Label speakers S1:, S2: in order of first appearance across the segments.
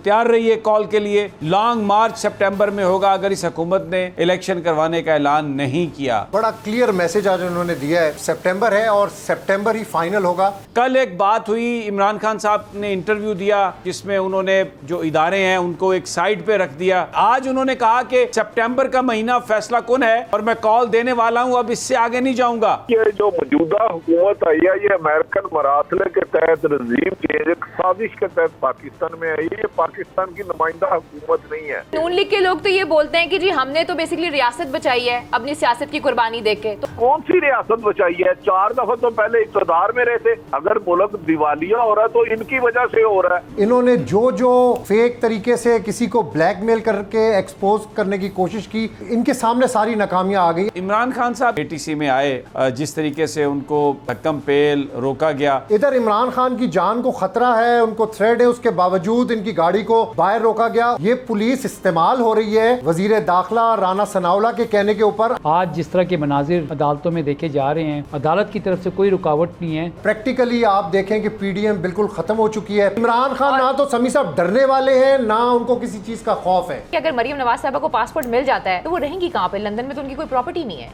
S1: तैयार रहिए कॉल के लिए। लॉन्ग मार्च सितंबर में होगा अगर इस हुकूमत ने इलेक्शन करवाने का ऐलान नहीं किया।
S2: बड़ा क्लियर मैसेज आज उन्होंने दिया है, सितंबर है और सितंबर ही फाइनल होगा।
S1: कल एक बात हुई, इमरान खान साहब ने इंटरव्यू दिया जिसमें उन्होंने जो इदारे हैं उनको एक साइड पे रख दिया। आज उन्होंने कहा कि सितंबर का महीना फैसला कुन है और मैं कॉल देने वाला हूं, अब इससे आगे नहीं जाऊंगा।
S3: ये जो मौजूदा हुकूमत आई है ये अमेरिकन मरासले के तहत रजीम चेंज एक साजिश के तहत पाकिस्तान में आई है। ये पाकिस्तान की नुमाइंदा हुकूमत नहीं है।
S4: नून लीग के लोग तो ये बोलते हैं कि जी हमने तो बेसिकली रियासत बचाई है अपनी सियासत की कुर्बानी देके। तो
S3: कौन सी रियासत बचाई है? 4 दफा तो पहले इक़्तिदार में रहे थे। अगर मुल्क दिवालिया हो रहा है तो इनकी वजह से हो रहा है।
S2: इन्होंने जो फेक तरीके से किसी को ब्लैकमेल करके एक्सपोज करने की कोशिश की, इनके सामने सारी नाकामियां आ गई।
S1: इमरान खान साहब एटीसी में आए, जिस तरीके से उनको धक्कम पेल रोका गया।
S2: इधर इमरान खान की जान को खतरा है, उनको थ्रेट है, उसके बावजूद इनकी गाड़ी को बाहर रोका गया। ये पुलिस इस्तेमाल हो रही है वजीर दाखिला राना सनाउल्लाह के कहने के ऊपर।
S5: आज जिस तरह के मनाजिर अदालतों में देखे जा रहे हैं, अदालत की तरफ से कोई रुकावट नहीं है।
S2: प्रैक्टिकली आप देखें कि पीडीएम बिल्कुल खत्म हो चुकी है। इमरान खान ना तो समी साहब डरने वाले हैं, ना उनको किसी चीज का खौफ है।
S4: कि अगर मरियम नवाज साहबा को पासपोर्ट मिल जाता है तो वो रहेंगी कहाँ पे? लंदन में तो उनकी कोई प्रॉपर्टी नहीं है।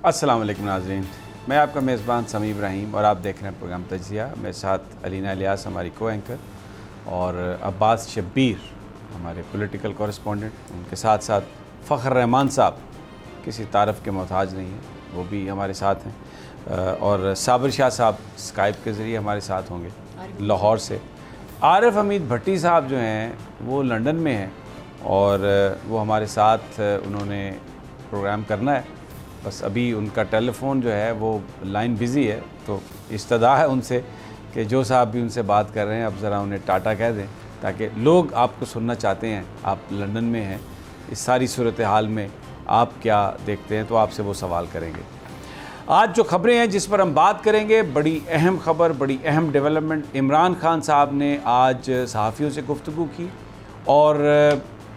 S1: अस्सलाम वालेकुम नाज़रीन, मैं आपका मेज़बान समी इब्राहिम और आप देख रहे हैं प्रोग्राम तजिया। मेरे साथ अलीना इलियास हमारी को एंकर और अब्बास शब्बीर हमारे पॉलिटिकल कॉरेस्पॉन्डेंट। उनके साथ साथ फ़ख्र रहमान साहब किसी तारफ़ के मोहताज नहीं हैं, वो भी हमारे साथ हैं। और साबिर शाह साहब स्काइप के ज़रिए हमारे साथ होंगे लाहौर से। आरिफ हमीद भट्टी साहब जो हैं वो लंदन में हैं और वो हमारे साथ उन्होंने प्रोग्राम करना है, बस अभी उनका टेलीफ़ोन जो है वो लाइन बिज़ी है। तो इस्तदा है उनसे कि जो साहब भी उनसे बात कर रहे हैं अब ज़रा उन्हें टाटा कह दें, ताकि लोग आपको सुनना चाहते हैं। आप लंदन में हैं, इस सारी सूरत हाल में आप क्या देखते हैं, तो आपसे वो सवाल करेंगे। आज जो ख़बरें हैं जिस पर हम बात करेंगे, बड़ी अहम ख़बर, बड़ी अहम डेवलपमेंट। इमरान खान साहब ने आज सहाफ़ियों से गुफ्तगू की और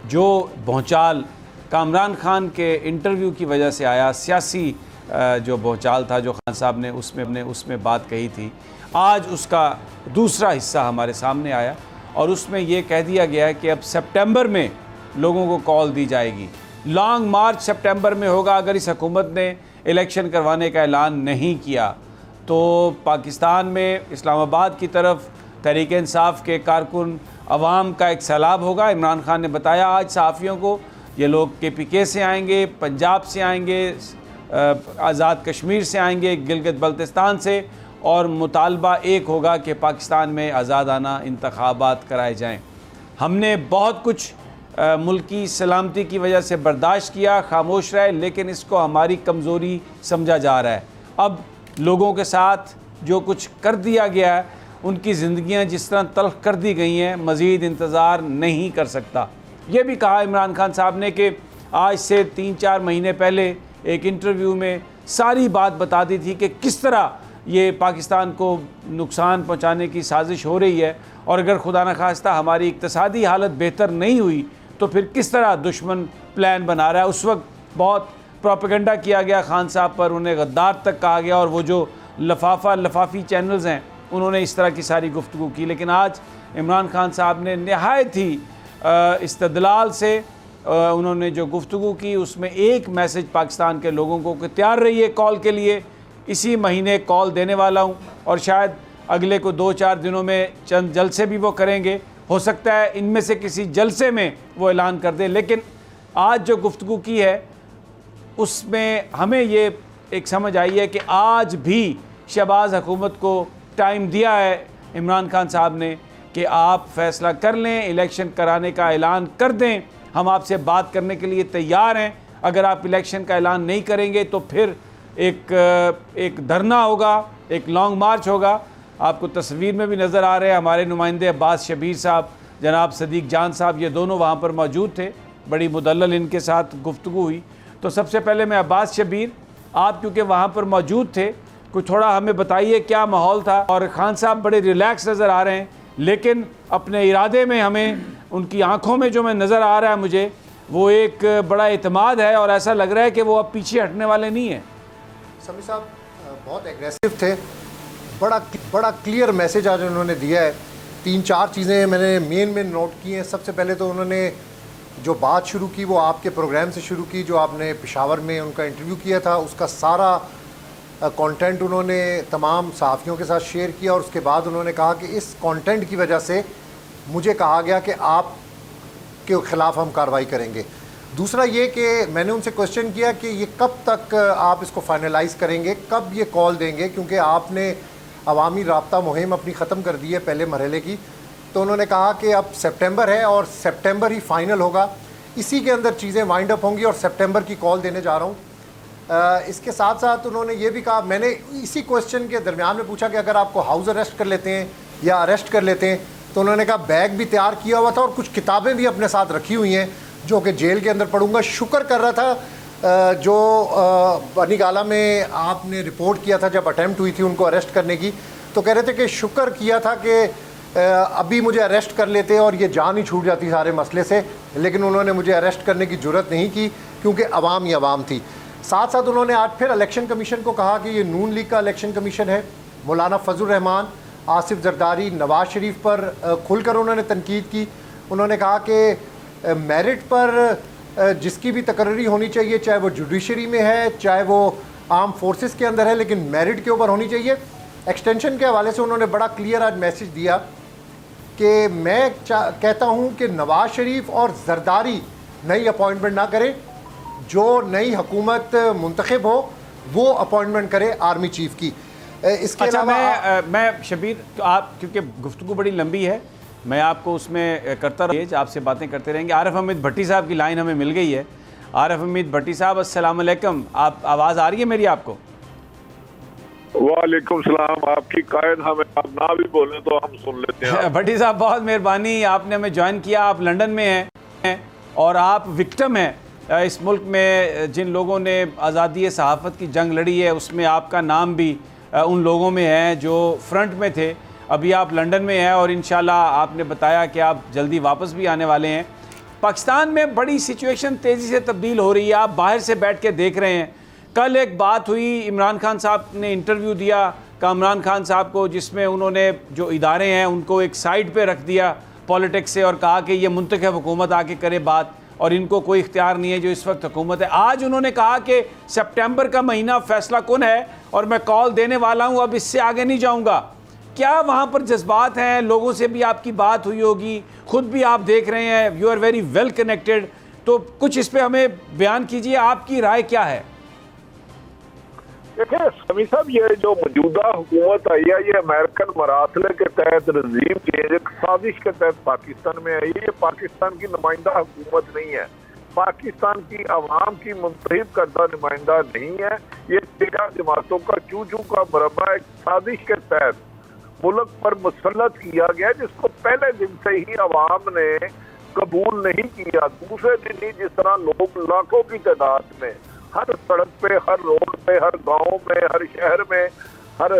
S1: जो भौचाल इमरान खान के इंटरव्यू की वजह से आया, सियासी जो भौचाल था जो खान साहब ने उसमें बात कही थी, आज उसका दूसरा हिस्सा हमारे सामने आया और उसमें ये कह दिया गया है कि अब सितंबर में लोगों को कॉल दी जाएगी। लॉन्ग मार्च सितंबर में होगा अगर इस हुकूमत ने इलेक्शन करवाने का ऐलान नहीं किया। तो पाकिस्तान में इस्लामाबाद की तरफ तहरीक इंसाफ के कारकुन अवाम का एक सैलाब होगा। इमरान खान ने बताया आज सहाफ़ियों को, ये लोग KPK से आएंगे, पंजाब से आएंगे, आज़ाद कश्मीर से आएंगे, गिलगित बल्तिस्तान से, और मुतालबा एक होगा कि पाकिस्तान में आज़ादाना इंतखाबात कराए जाएं। हमने बहुत कुछ मुल्की सलामती की वजह से बर्दाश्त किया, खामोश रहे, लेकिन इसको हमारी कमज़ोरी समझा जा रहा है। अब लोगों के साथ जो कुछ कर दिया गया है, उनकी ज़िंदगियाँ जिस तरह तल्ख़ कर दी गई हैं, मज़ीद इंतज़ार नहीं कर सकता। ये भी कहा इमरान खान साहब ने कि आज से 3-4 महीने पहले एक इंटरव्यू में सारी बात बता दी थी कि किस तरह ये पाकिस्तान को नुकसान पहुंचाने की साजिश हो रही है, और अगर खुदा न खास्ता हमारी इक़्तिसादी हालत बेहतर नहीं हुई तो फिर किस तरह दुश्मन प्लान बना रहा है। उस वक्त बहुत प्रोपेगेंडा किया गया खान साहब पर, उन्हें गद्दार तक कहा गया, और वो जो लफाफी चैनल्स हैं उन्होंने इस तरह की सारी गुफ्तगू की। लेकिन आज इमरान खान साहब ने नहायत ही इस्तदलाल से उन्होंने जो गुफ्तगू की, उसमें एक मैसेज पाकिस्तान के लोगों को कि तैयार रहिए कॉल के लिए, इसी महीने कॉल देने वाला हूं, और शायद अगले को 2-4 दिनों में चंद जलसे भी वो करेंगे। हो सकता है इनमें से किसी जलसे में वो ऐलान कर दे। लेकिन आज जो गुफ्तगू की है उसमें हमें ये एक समझ आई है कि आज भी शहबाज हुकूमत को टाइम दिया है इमरान खान साहब ने कि आप फैसला कर लें, इलेक्शन कराने का ऐलान कर दें, हम आपसे बात करने के लिए तैयार हैं। अगर आप इलेक्शन का ऐलान नहीं करेंगे तो फिर एक धरना होगा, एक लॉन्ग मार्च होगा। आपको तस्वीर में भी नज़र आ रहे हैं हमारे नुमाइंदे अब्बास शब्बीर साहब, जनाब सदीक जान साहब, ये दोनों वहाँ पर मौजूद थे। बड़ी मुदल्लल इनके साथ गुफ्तगू हुई। तो सबसे पहले मैं अब्बास शब्बीर, आप क्योंकि वहाँ पर मौजूद थे, कुछ थोड़ा हमें बताइए क्या माहौल था। और खान साहब बड़े रिलैक्स नज़र आ रहे हैं, लेकिन अपने इरादे में हमें उनकी आंखों में जो मैं नज़र आ रहा है मुझे, वो एक बड़ा एतमाद है और ऐसा लग रहा है कि वो अब पीछे हटने वाले नहीं हैं।
S2: समी साहब बहुत एग्रेसिव थे, बड़ा क्लियर मैसेज आज उन्होंने दिया है। 3-4 चीज़ें मैंने मेन नोट की हैं। सबसे पहले तो उन्होंने जो बात शुरू की वो आपके प्रोग्राम से शुरू की, जो आपने पेशावर में उनका इंटरव्यू किया था, उसका सारा कंटेंट उन्होंने तमाम सहाफ़ियों के साथ शेयर किया और उसके बाद उन्होंने कहा कि इस कंटेंट की वजह से मुझे कहा गया कि आप के ख़िलाफ़ हम कार्रवाई करेंगे। दूसरा ये कि मैंने उनसे क्वेश्चन किया कि ये कब तक आप इसको फाइनलाइज़ करेंगे, कब ये कॉल देंगे, क्योंकि आपने अवामी राब्ता मुहिम अपनी ख़त्म कर दी है पहले मरहले की। तो उन्होंने कहा कि अब सितंबर है और सितंबर ही फ़ाइनल होगा, इसी के अंदर चीज़ें वाइंड अप होंगी और सितंबर की कॉल देने जा रहा हूँ। इसके साथ साथ उन्होंने ये भी कहा, मैंने इसी क्वेश्चन के दरमियान में पूछा कि अगर आपको हाउस अरेस्ट कर लेते हैं या अरेस्ट कर लेते हैं, तो उन्होंने कहा बैग भी तैयार किया हुआ था और कुछ किताबें भी अपने साथ रखी हुई हैं जो कि जेल के अंदर पढ़ूंगा। शुक्र कर रहा था जो बनी गाला में आपने रिपोर्ट किया था जब अटैम्प्ट हुई थी उनको अरेस्ट करने की, तो कह रहे थे कि शुक्र किया था कि अभी मुझे अरेस्ट कर लेते और ये जान ही छूट जाती सारे मसले से, लेकिन उन्होंने मुझे अरेस्ट करने की जुर्रत नहीं की क्योंकि अवाम ही अवाम थी। साथ साथ उन्होंने आज फिर इलेक्शन कमीशन को कहा कि ये नून लीग का इलेक्शन कमीशन है। मौलाना फजल रहमान, आसिफ जरदारी, नवाज शरीफ पर खुलकर उन्होंने तनकीद की। उन्होंने कहा कि मेरिट पर जिसकी भी तकर्री होनी चाहिए, चाहे वो जुडिशरी में है चाहे वो आर्म फोर्सेस के अंदर है, लेकिन मेरिट के ऊपर होनी चाहिए। एक्सटेंशन के हवाले से उन्होंने बड़ा क्लियर आज मैसेज दिया कि मैं कहता हूं कि नवाज शरीफ और जरदारी नई अपॉइंटमेंट ना करें, जो नई हुकूमत मुंतखब हो वो अपॉइंटमेंट करे आर्मी चीफ की। इसके
S1: अच्छा,
S2: अलावा
S1: मैं शबीर, आप क्योंकि गुफ्तगू बड़ी लंबी है, मैं आपको उसमें करता रहिए, आपसे बातें करते रहेंगे। आरिफ हमीद भट्टी साहब की लाइन हमें मिल गई है। आरिफ हमीद भट्टी साहब, अस्सलाम वालेकुम। आप आवाज़ आ रही है मेरी आपको?
S3: वालेकुम सलाम। आपकी कायद हमें आप ना भी बोले तो हम सुन लेते हैं।
S1: भट्टी साहब बहुत मेहरबानी, आपने हमें ज्वाइन किया। आप लंदन में हैं और आप विक्टिम हैं इस मुल्क में जिन लोगों ने आज़ादी सहाफ़त की जंग लड़ी है, उसमें आपका नाम भी उन लोगों में है जो फ्रंट में थे। अभी आप लंदन में हैं और इंशाल्लाह आपने बताया कि आप जल्दी वापस भी आने वाले हैं। पाकिस्तान में बड़ी सिचुएशन तेज़ी से तब्दील हो रही है, आप बाहर से बैठ के देख रहे हैं। कल एक बात हुई, इमरान खान साहब ने इंटरव्यू दिया कामरान खान साहब को, जिसमें उन्होंने जो इदारे हैं उनको एक साइड पे रख दिया पॉलिटिक्स से और कहा कि ये मुंतखब हुकूमत आके करे बात और इनको कोई इख्तियार नहीं है जो इस वक्त हुकूमत है। आज उन्होंने कहा कि सितंबर का महीना फैसला कुन है और मैं कॉल देने वाला हूँ, अब इससे आगे नहीं जाऊँगा। क्या वहाँ पर जज्बात हैं? लोगों से भी आपकी बात हुई होगी, ख़ुद भी आप देख रहे हैं, you are very well connected, तो कुछ इस पर हमें बयान कीजिए, आपकी राय क्या है?
S3: देखिए समी साहब, ये जो मौजूदा हुकूमत आई है ये अमेरिकन मरासले के तहत रजीम चेंज एक साजिश के तहत पाकिस्तान में आई है। ये पाकिस्तान की नुमाइंदा हुकूमत नहीं है, पाकिस्तान की आवाम की मुंतखब करदा नुमाइंदा नहीं है। ये 13 जमातों का चू चू का मरबा एक साजिश के तहत मुल्क पर मुसल्लत किया गया, जिसको पहले दिन से ही आवाम ने कबूल नहीं किया। दूसरे दिन ही जिस तरह लोग लाखों की तादाद में हर सड़क पे, हर रोड पे, हर गांव में, हर शहर में, हर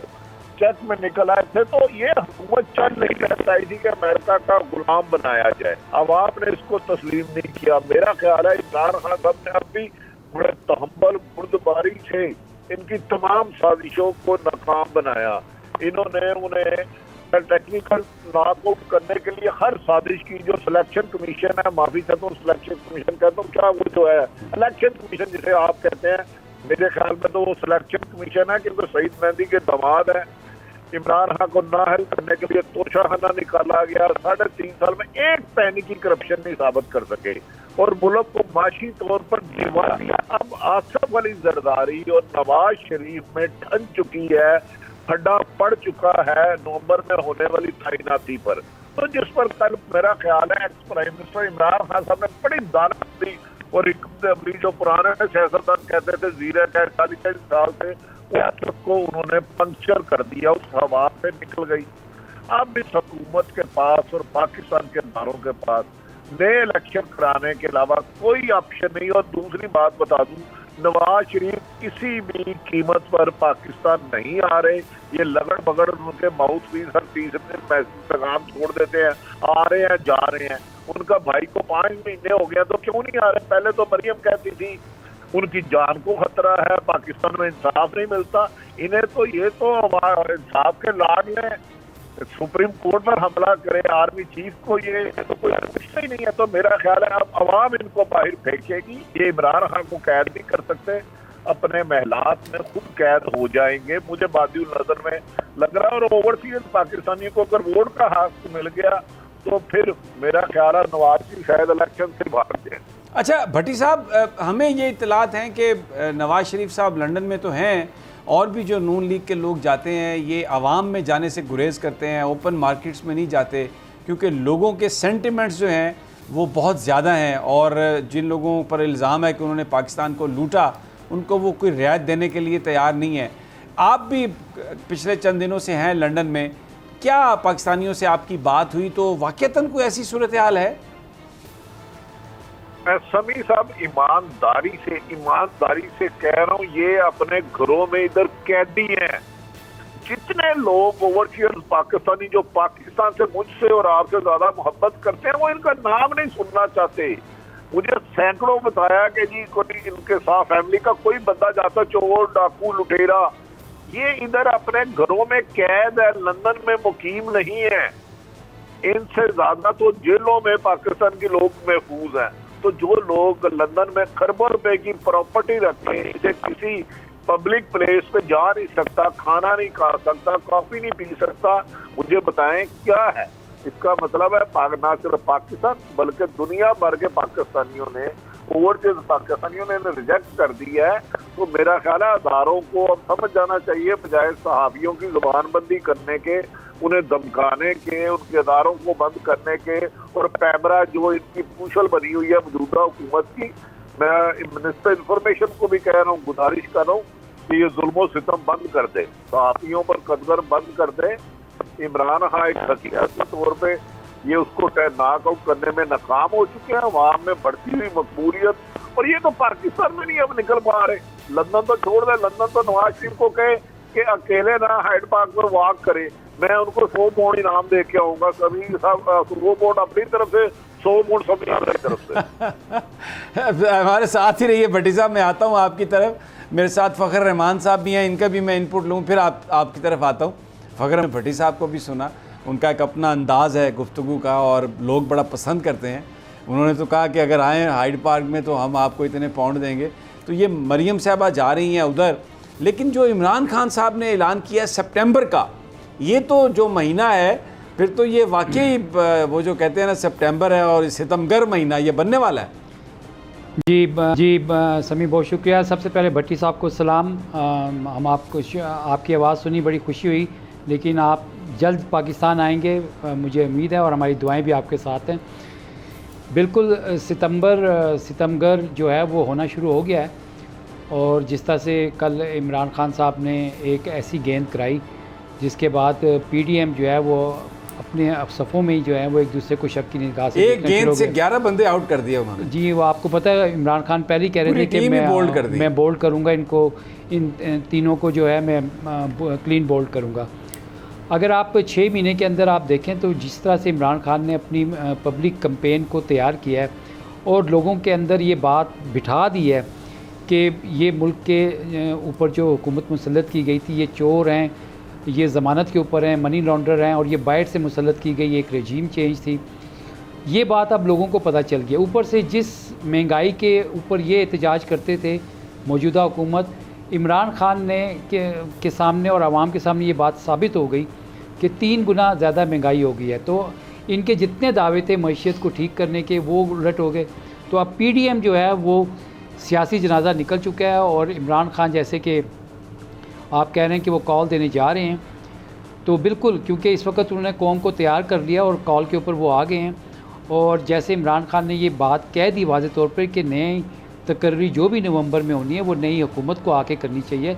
S3: चर्च में निकल आए थे, तो ये हुकूमत चल नहीं रहता थी कि अमेरिका का गुलाम बनाया जाए। आवाम ने इसको तस्लीम नहीं किया। मेरा ख्याल है इमरान खान साहब ने अब भी बड़े तहम्बल बुर्दबारी से इनकी तमाम साजिशों को नाकाम बनाया। इन्होंने उन्हें टेक्निकल नॉकआउट करने के लिए हर साजिश की। जो सिलेक्शन कमीशन है, माफी चाहता हूँ सिलेक्शन कमीशन कहता हूँ, क्या वो जो है इलेक्शन कमीशन जिसे आप कहते हैं, मेरे ख्याल में तो वो सिलेक्शन कमीशन है, क्योंकि सईद मेहंदी के दामाद है। इमरान खान को नाअहल करने के लिए तोशाखाना निकाला गया। 3.5 साल में एक पैनी की करप्शन नहीं साबित कर सके और मुल्क को माशी तौर पर गिरवा दिया। अब आसिफ अली जरदारी और नवाज शरीफ में ठन चुकी है, खड्डा पड़ चुका है नवंबर में होने वाली तैनाती पर। तो जिस पर कल मेरा ख्याल है ex prime minister Imran Khan साहब ने बड़ी दानत दी और अपनी जो पुराने सियासतदान कहते थे जीरे का 40 साल से को उन्होंने पंक्चर कर दिया, उस हवा से निकल गई। अब इस हुकूमत के पास और पाकिस्तान के इदारों के पास नए इलेक्शन कराने के अलावा कोई ऑप्शन नहीं। और दूसरी बात बता दूं, नवाज शरीफ किसी भी कीमत पर पाकिस्तान नहीं आ रहे। ये लगड़ बगड़ उनके माउथ पीस हर तीसरे दिन पैगाम छोड़ देते हैं, आ रहे हैं जा रहे हैं। उनका भाई को 5 महीने हो गया तो क्यों नहीं आ रहे? पहले तो मरियम कहती थी उनकी जान को खतरा है, पाकिस्तान में इंसाफ नहीं मिलता। इन्हें तो ये तो इंसाफ के लाड में सुप्रीम कोर्ट पर हमला करे आर्मी चीफ को, ये तो कोई रिश्ता ही नहीं है। तो मेरा ख्याल है अब अवाम इनको बाहर फेंकेगी। ये इमरान खान को कैद नहीं कर सकते, अपने महलात में खुद कैद हो जाएंगे मुझे बादिउल नजर में लग रहा है। और ओवरसीज पाकिस्तानियों को अगर वोट का हक मिल गया तो फिर मेरा ख्याल है नवाज शरीफ शायद इलेक्शन से भाग जाए।
S1: अच्छा भट्टी साहब, हमें ये इतलात हैं कि नवाज शरीफ साहब लंदन में तो हैं, और भी जो नून लीग के लोग जाते हैं ये आवाम में जाने से गुरेज करते हैं, ओपन मार्केट्स में नहीं जाते, क्योंकि लोगों के सेंटिमेंट्स जो हैं वो बहुत ज़्यादा हैं। और जिन लोगों पर इल्ज़ाम है कि उन्होंने पाकिस्तान को लूटा, उनको वो कोई रियायत देने के लिए तैयार नहीं है। आप भी पिछले चंद दिनों से हैं लंदन में, क्या पाकिस्तानियों से आपकी बात हुई? तो वाक़तन कोई ऐसी सूरत हाल है?
S3: मैं समी साहब ईमानदारी से कह रहा हूँ, ये अपने घरों में इधर कैदी हैं। जितने लोग ओवरसीज पाकिस्तानी जो पाकिस्तान से मुझसे और आपसे ज्यादा मोहब्बत करते हैं वो इनका नाम नहीं सुनना चाहते। मुझे सैकड़ों बताया कि जी कोई इनके साथ फैमिली का कोई बंदा जाता चोर डाकू लुटेरा, ये इधर अपने घरों में कैद है, लंदन में मुकीम नहीं है। इनसे ज्यादा तो जेलों में पाकिस्तान के लोग महफूज हैं। तो जो लोग लंदन में खरबों रुपए की प्रॉपर्टी रखते हैं, इसे किसी पब्लिक प्लेस पे जा नहीं सकता, खाना नहीं खा सकता, कॉफी नहीं पी सकता, मुझे बताएं क्या है इसका मतलब? है ना सिर्फ पाकिस्तान बल्कि दुनिया भर के पाकिस्तानियों ने, ओवरसीज पाकिस्तानियों ने रिजेक्ट कर दिया है। तो मेरा ख्याल है अदारों को अब समझ जाना चाहिए, बजाय सहाबियों की जुबानबंदी करने के, उन्हें धमकाने के, उनके अदारों को बंद करने के, और पैमरा जो इनकी पूछल बनी हुई है मौजूदा हुकूमत की, मैं मिनिस्टर इंफॉर्मेशन को भी कह रहा हूँ, गुजारिश कर रहा हूँ कि ये जुल्म सितम बंद कर दे, सहाफियों पर कदगर बंद कर दे। इमरान खान एक हथियार के तौर पे ये उसको नॉक आउट करने में नाकाम हो चुके हैं। वहां में बढ़ती हुई मकबूलियत, और ये तो पाकिस्तान में नहीं अब निकल पा रहे। लंदन तो छोड़ दे, लंदन तो नवाज शरीफ को कहे कि अकेले ना हाइड पार्क पर वॉक करे, मैं उनको 100 पौंड इनाम दे के आऊंगा। कभी 100 पौंड अपनी तरफ से, 100 पौंड सभी अपनी तरफ से।
S1: हमारे साथ ही रहिए भट्टी साहब, मैं आता हूँ आपकी तरफ। मेरे साथ फ़खर रहमान साहब भी हैं, इनका भी मैं इनपुट लूँ, फिर आपकी तरफ आता हूँ। फ़खर भट्टी साहब को भी सुना, उनका एक अपना अंदाज़ है गुफ्तगू का और लोग बड़ा पसंद करते हैं। उन्होंने तो कहा कि अगर आएँ हाइड पार्क में तो हम आपको इतने पाउंड देंगे। तो ये मरियम साहबा जा रही हैं उधर, लेकिन जो इमरान खान साहब ने ऐलान किया सितंबर का, ये तो जो महीना है फिर तो ये वाकई वो जो कहते हैं ना सितंबर है और सितमगर महीना ये बनने वाला है।
S5: जी समी बहुत शुक्रिया। सबसे पहले भट्टी साहब को सलाम। हम आपको आपकी आवाज़ सुनी, बड़ी खुशी हुई, लेकिन आप जल्द पाकिस्तान आएंगे मुझे उम्मीद है, और हमारी दुआएं भी आपके साथ हैं। बिल्कुल सितंबर जो है वो होना शुरू हो गया है, और जिस तरह से कल इमरान खान साहब ने एक ऐसी गेंद कराई जिसके बाद पीडीएम जो है वो अपने सफ़ों में ही जो है वो एक दूसरे को शक की निगाह से
S1: एक गेंद से 11 बंदे आउट कर दिए उन्होंने।
S5: जी, वो आपको पता है इमरान खान पहले ही कह रहे थे कि मैं बोल्ड करूँगा इनको, इन तीनों को जो है मैं क्लीन बोल्ड करूँगा। अगर आप 6 महीने के अंदर आप देखें तो जिस तरह से इमरान खान ने अपनी पब्लिक कैंपेन को तैयार किया है और लोगों के अंदर ये बात बिठा दी है कि ये मुल्क के ऊपर जो हुकूमत मुसल्लत की गई थी ये चोर हैं, ये ज़मानत के ऊपर हैं, मनी लॉन्डर हैं, और ये बाहर से मुसल्लत की गई एक रजीम चेंज थी। ये बात अब लोगों को पता चल गया। ऊपर से जिस महंगाई के ऊपर ये एहतजाज करते थे मौजूदा हुकूमत, इमरान खान ने के सामने और आवाम के सामने ये बात साबित हो गई कि 3 गुना ज़्यादा महंगाई हो गई है। तो इनके जितने दावे थे मईशत को ठीक करने के वो उलट हो गए। तो अब पीडीएम जो है वो सियासी जनाजा निकल चुका है, और इमरान खान जैसे कि आप कह रहे हैं कि वो कॉल देने जा रहे हैं, तो बिल्कुल, क्योंकि इस वक्त उन्होंने कौम को तैयार कर लिया और कॉल के ऊपर वो आ गए हैं। और जैसे इमरान खान ने ये बात कह दी वाज़े तौर पर कि नई तकर्री जो भी नवंबर में होनी है वो नई हुकूमत को आके करनी चाहिए,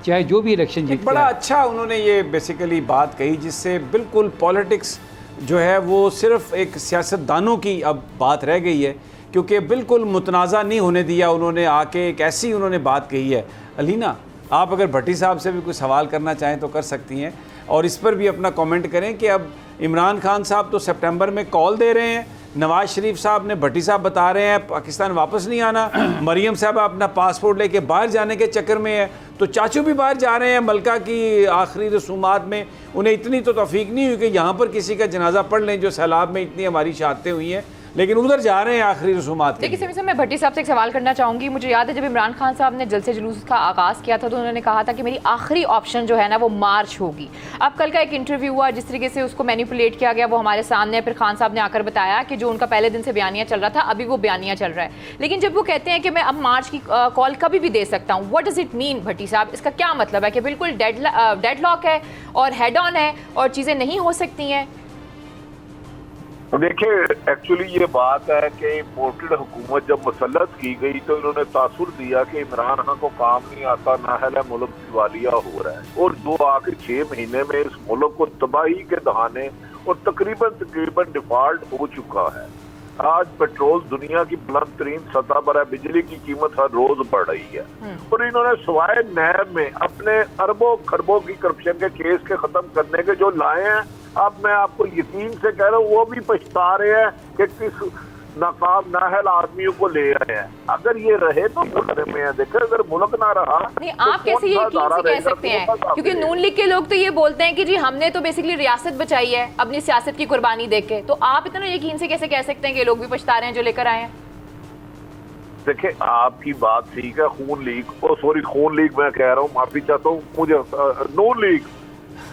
S5: चाहे जो भी इलेक्शन जीत।
S1: बड़ा अच्छा उन्होंने ये बेसिकली बात कही जिससे बिल्कुल पॉलिटिक्स जो है वो सिर्फ एक सियासतदानों की अब बात रह गई है, क्योंकि बिल्कुल मुतनाज़ा नहीं होने दिया उन्होंने। आके एक ऐसी उन्होंने बात कही है। अलीना, आप अगर भट्टी साहब से भी कुछ सवाल करना चाहें तो कर सकती हैं, और इस पर भी अपना कमेंट करें कि अब इमरान खान साहब तो सितंबर में कॉल दे रहे हैं, नवाज शरीफ साहब ने, भट्टी साहब बता रहे हैं पाकिस्तान वापस नहीं आना, मरियम साहब अपना पासपोर्ट लेके बाहर जाने के चक्कर में है, तो चाचू भी बाहर जा रहे हैं मलका की आखिरी रसूमात में। उन्हें इतनी तो तौफीक नहीं हुई कि यहाँ पर किसी का जनाजा पढ़ लें, जो सैलाब में इतनी हमारी शहादतें हुई हैं, लेकिन उधर जा रहे हैं आखिरी रसूमात।
S4: देखिए समीर साहब, मैं भट्टी साहब से एक सवाल करना चाहूँगी। मुझे याद है जब इमरान खान साहब ने जलसे जुलूस का आगाज़ किया था तो उन्होंने कहा था कि मेरी आखिरी ऑप्शन जो है ना वो मार्च होगी। अब कल का एक इंटरव्यू हुआ, जिस तरीके से उसको मैनिपुलेट किया गया वो हमारे सामने, फिर खान साहब ने आकर बताया कि जो उनका पहले दिन से बयानिया चल रहा था अभी वो बयानिया चल रहा है। लेकिन जब वो कहते हैं कि मैं अब मार्च की कॉल कभी भी दे सकता हूँ, व्हाट डज इट मीन भट्टी साहब? इसका क्या मतलब है कि बिल्कुल डेडलॉक है और हेड ऑन है और चीज़ें नहीं हो सकती हैं?
S3: देखिए, एक्चुअली ये बात है कि इम्पोर्टेड हुकूमत जब मुसल्लत की गई तो इन्होंने तासुर दिया कि इमरान खान को काम नहीं आता, नाहल है, मुल्क दिवालिया हो रहा है। और जो आखिर 6 महीने में इस मुल्क को तबाही के दहाने और तकरीबन डिफॉल्ट हो चुका है। आज पेट्रोल दुनिया की बुलंद तरीन सतह पर है, बिजली की कीमत हर रोज बढ़ रही है, और इन्होंने सवाए नैब में अपने अरबों खरबों की करप्शन के केस के खत्म करने के जो लाए हैं, अब मैं आपको यकीन से कह रहा हूँ वो भी पछता रहे हैं कि किस नाकाम नाहल आदमियों को ले आए हैं। अगर ये रहे तो मुल्क में है, देखे अगर मुल्क ना रहा
S4: नहीं,
S3: तो
S4: आप कैसे यकीन से कह सकते हैं? क्योंकि नून लीग के लोग तो ये बोलते हैं कि जी हमने तो बेसिकली रियासत बचाई है अपनी सियासत की कुर्बानी देके, तो आप इतना यकीन से कैसे कह सकते हैं कि लोग भी पछता रहे हैं जो लेकर आए हैं?
S3: देखिए, आपकी बात ठीक है, खून लीग मैं कह रहा हूँ, माफी चाहता हूँ, मुझे नून लीग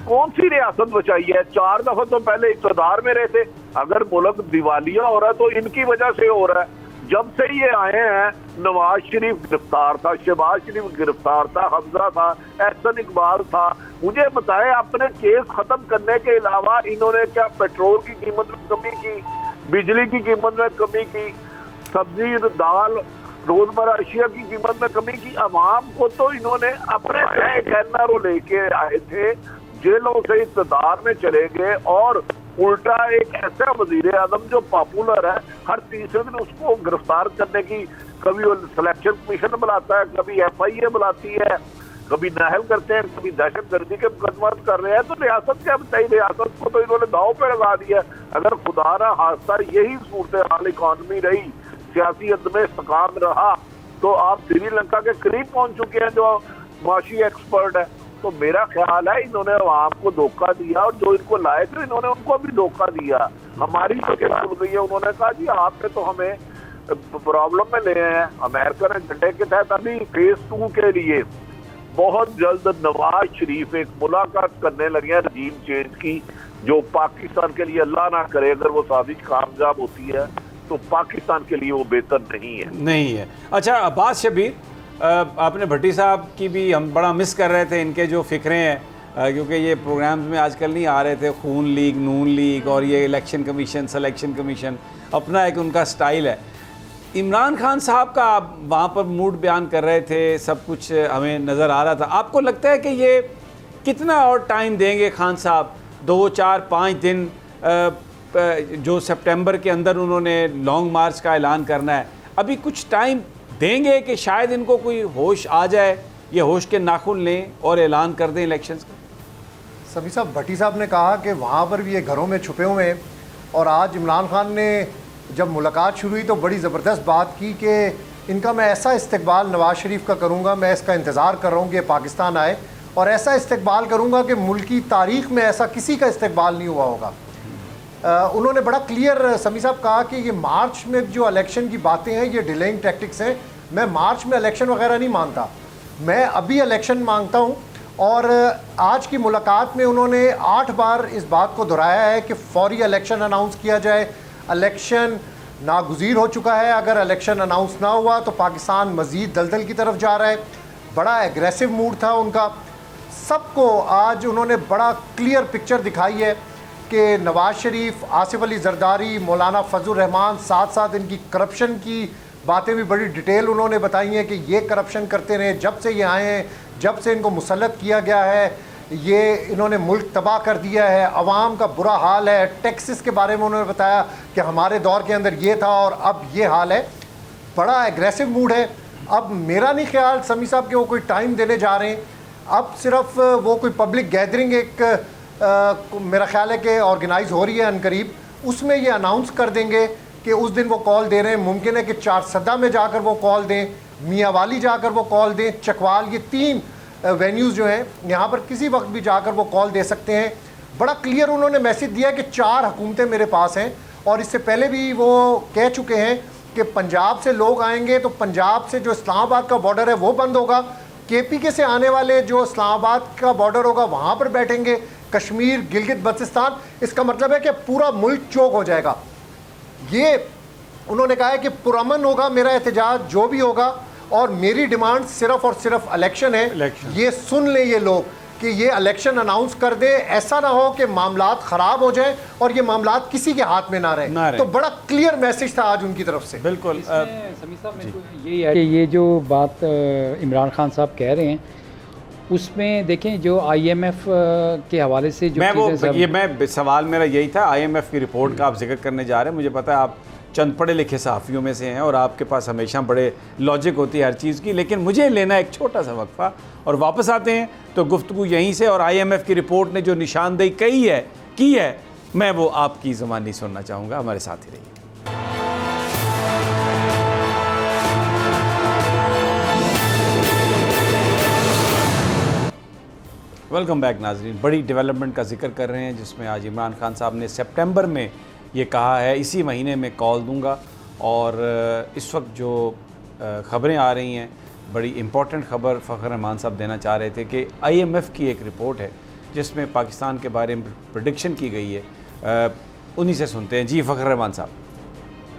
S3: कौन सी रियासत बचाई है? 4 दफा तो पहले इक़्तिदार में रहे थे। अगर मुल्क दिवालिया हो रहा है तो इनकी वजह से हो रहा है। जब से ये आए हैं, नवाज शरीफ गिरफ्तार था, शहबाज शरीफ गिरफ्तार था, हमजा था, एहसन इकबाल था। मुझे बताएं, अपने केस खत्म करने के अलावा इन्होंने क्या पेट्रोल की कीमत में कमी की, बिजली की कीमत में कमी की, सब्जी दाल रोजमर्रा अशिया की कीमत में कमी की? अवाम को तो इन्होंने अपने कहना लेके आए थे, जेलों से इक़्तिदार में चले गए, और उल्टा एक ऐसा वजीर आजम जो पॉपुलर है, हर तीसरे दिन उसको गिरफ्तार करने की, कभी वो सिलेक्शन कमीशन बुलाता है, कभी FIA बुलाती है, कभी नाहल करते हैं, कभी दहशतगर्दी के मुकदमा कर रहे हैं। तो रियासत क्या बताइए, रियासत को तो इन्होंने दाव पे लगा दिया। अगर खुदा ना हादसा यही सूरत हाल इकॉनमी रही, सियासी अदम इस्तेकाम रहा, तो आप श्रीलंका के करीब पहुंच चुके हैं जो माशी एक्सपर्ट है। तो मेरा ख्याल है इन्होंने आवाम को धोखा दिया, और जो इनको लाए थे इन्होंने उनको भी धोखा दिया। हमारी तो क्या सुन गई है, उन्होंने कहा जी आपने तो हमें प्रॉब्लम में ले आए हैं। अमेरिका ने झंडे के तहत अभी फेज 2 के लिए बहुत जल्द नवाज शरीफ एक मुलाकात करने लगे हैं रजीम चेंज की, जो पाकिस्तान के लिए अल्लाह ना करे अगर वो साजिश कामयाब होती है तो पाकिस्तान के लिए वो बेहतर नहीं है।
S1: अच्छा, अब्बास शबीर, आपने भट्टी साहब की भी हम बड़ा मिस कर रहे थे, इनके जो फ़िक्रें हैं, क्योंकि ये प्रोग्राम्स में आजकल नहीं आ रहे थे। खून लीग, नून लीग और ये इलेक्शन कमीशन, सिलेक्शन कमीशन, अपना एक उनका स्टाइल है। इमरान खान साहब का आप वहाँ पर मूड बयान कर रहे थे, सब कुछ हमें नज़र आ रहा था। आपको लगता है कि ये कितना और टाइम देंगे खान साहब? 2, 4, 5 दिन जो सितंबर के अंदर उन्होंने लॉन्ग मार्च का ऐलान करना है, अभी कुछ टाइम देंगे कि शायद इनको कोई होश आ जाए, ये होश के नाखून लें और ऐलान कर दें इलेक्शंस का?
S2: सभी साहब, भट्टी साहब ने कहा कि वहाँ पर भी ये घरों में छुपे हुए हैं, और आज इमरान खान ने जब मुलाकात शुरू हुई तो बड़ी ज़बरदस्त बात की कि इनका मैं ऐसा इस्तकबाल नवाज़ शरीफ का करूँगा, मैं इसका इंतज़ार कर रहा हूँ कि पाकिस्तान आए, और ऐसा इस्तकबाल करूँगा कि मुल्क की तारीख़ में ऐसा किसी का इस्तकबाल नहीं हुआ होगा। उन्होंने बड़ा क्लियर समी साहब कहा कि ये मार्च में जो इलेक्शन की बातें हैं ये डिलेइंग टैक्टिक्स हैं। मैं मार्च में इलेक्शन वगैरह नहीं मांगता, मैं अभी इलेक्शन मांगता हूँ। और आज की मुलाकात में उन्होंने 8 बार इस बात को दोहराया है कि फौरी इलेक्शन अनाउंस किया जाए। इलेक्शन नागुज़ीर हो चुका है, अगर इलेक्शन अनाउंस ना हुआ तो पाकिस्तान मज़ीद दलदल की तरफ जा रहा है। बड़ा एग्रेसिव मूड था उनका। सबको आज उन्होंने बड़ा क्लियर पिक्चर दिखाई है कि नवाज़ शरीफ, आसिफ अली जरदारी, मौलाना फजल रहमान, साथ साथ इनकी करप्शन की बातें भी बड़ी डिटेल उन्होंने बताई हैं कि ये करप्शन करते रहे जब से ये आए हैं, जब से इनको मुसल्लत किया गया है, ये इन्होंने मुल्क तबाह कर दिया है, अवाम का बुरा हाल है। टैक्सेस के बारे में उन्होंने बताया कि हमारे दौर के अंदर ये था और अब ये हाल है। बड़ा एग्रेसिव मूड है। अब मेरा नहीं ख्याल समी साहब कि वो कोई टाइम देने जा रहे हैं। अब सिर्फ वो कोई पब्लिक गैदरिंग मेरा ख्याल है कि ऑर्गेनाइज हो रही है अनकरीब, उसमें ये अनाउंस कर देंगे कि उस दिन वो कॉल दे रहे हैं, मुमकिन है कि चारसदा में जाकर वो कॉल दें, मियांवाली जाकर वो कॉल दें, चकवाल, ये 3 वेन्यूज़ जो हैं यहाँ पर किसी वक्त भी जाकर वो कॉल दे सकते हैं। बड़ा क्लियर उन्होंने मैसेज दिया कि 4 हुकूमतें मेरे पास हैं, और इससे पहले भी वो कह चुके हैं कि पंजाब से लोग आएंगे तो पंजाब से जो इस्लामाबाद का बॉर्डर है वो बंद होगा, KPK से आने वाले जो इस्लामाबाद का बॉर्डर होगा वहाँ पर बैठेंगे, कश्मीर, गिलगित बल्तिस्तान, इसका मतलब है कि पूरा मुल्क चौक हो जाएगा। ये उन्होंने कहा है कि पुरअमन होगा मेरा एहतजाज जो भी होगा, और मेरी डिमांड सिर्फ और सिर्फ इलेक्शन है। ये सुन लें ये लोग कि ये इलेक्शन अनाउंस कर दे, ऐसा ना हो कि मामलात ख़राब हो जाए और ये मामलात किसी के हाथ में ना रहे। तो बड़ा क्लियर मैसेज था आज उनकी तरफ से।
S5: बिल्कुल समीर साहब, मेरे को यही है कि ये जो बात इमरान खान साहब कह रहे हैं उसमें देखें जो IMF के हवाले से जो
S1: मैं सवाल मेरा यही था, IMF की रिपोर्ट का आप जिक्र करने जा रहे हैं। मुझे पता है आप चंद पढ़े लिखे सहाफ़ियों में से हैं और आपके पास हमेशा बड़े लॉजिक होती है हर चीज़ की, लेकिन मुझे लेना एक छोटा सा वक्फा और वापस आते हैं तो गुफ्तगू यहीं से। और IMF की रिपोर्ट ने जो निशानदेही की है मैं वो आपकी ज़बानी सुनना चाहूँगा। हमारे साथ ही रहिए। वेलकम बैक नाजरीन। बड़ी डेवलपमेंट का जिक्र कर रहे हैं जिसमें आज इमरान खान साहब ने सितंबर में ये कहा है इसी महीने में कॉल दूंगा, और इस वक्त जो ख़बरें आ रही हैं, बड़ी इम्पॉर्टेंट ख़बर फ़खर रहमान साहब देना चाह रहे थे कि IMF की एक रिपोर्ट है जिसमें पाकिस्तान के बारे में प्रेडिक्शन की गई है। उन्हीं से सुनते हैं। जी फ़खर रहमान साहब।